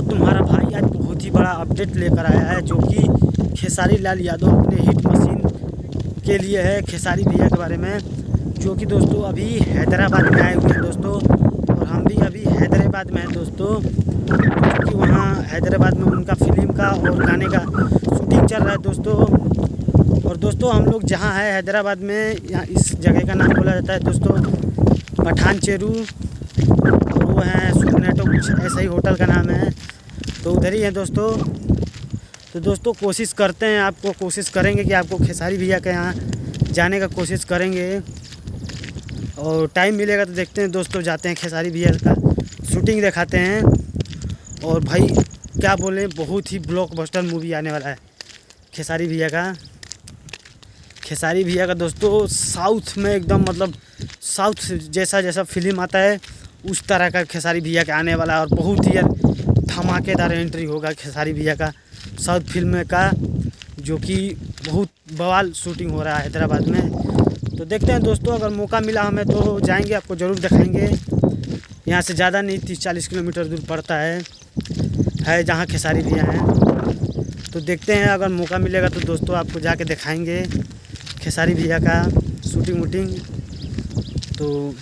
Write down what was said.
तुम्हारा भाई आज बहुत ही बड़ा अपडेट लेकर आया है, जो कि खेसारी लाल यादव अपने हिट मशीन के लिए है। खेसारी भैया के बारे में, जो कि दोस्तों अभी हैदराबाद में आए हुए हैं दोस्तों, और हम भी अभी हैदराबाद में हैं दोस्तों, क्योंकि वहाँ हैदराबाद में उनका फिल्म का और गाने का शूटिंग चल रहा है दोस्तों। और दोस्तों हम लोग जहाँ है हैदराबाद में, यहाँ इस जगह का नाम बोला जाता है दोस्तों पठान चेरू, और वो है सुनेटो, कुछ ऐसा ही होटल का नाम है, तो उधर ही है दोस्तों। तो दोस्तों कोशिश करते हैं, आपको कोशिश करेंगे कि आपको खेसारी भैया के यहाँ जाने का कोशिश करेंगे, और टाइम मिलेगा तो देखते हैं दोस्तों, जाते हैं खेसारी भैया का शूटिंग दिखाते हैं। और भाई क्या बोलें, बहुत ही ब्लॉकबस्टर मूवी आने वाला है खेसारी भैया का। खेसारी भैया का दोस्तों साउथ में एकदम, मतलब साउथ जैसा फिल्म आता है उस तरह का खेसारी भैया का आने वाला है, और बहुत ही धमाकेदार एंट्री होगा खेसारी भैया का साउथ फिल्म का, जो कि बहुत बवाल शूटिंग हो रहा है हैदराबाद में। तो देखते हैं दोस्तों, अगर मौका मिला हमें तो जाएंगे, आपको ज़रूर दिखाएंगे। यहाँ से ज़्यादा नहीं, 30-40 किलोमीटर दूर पड़ता है जहाँ खेसारी भैया हैं। तो देखते हैं, अगर मौका मिलेगा तो दोस्तों आपको जाके दिखाएंगे खेसारी भैया का शूटिंग वूटिंग। तो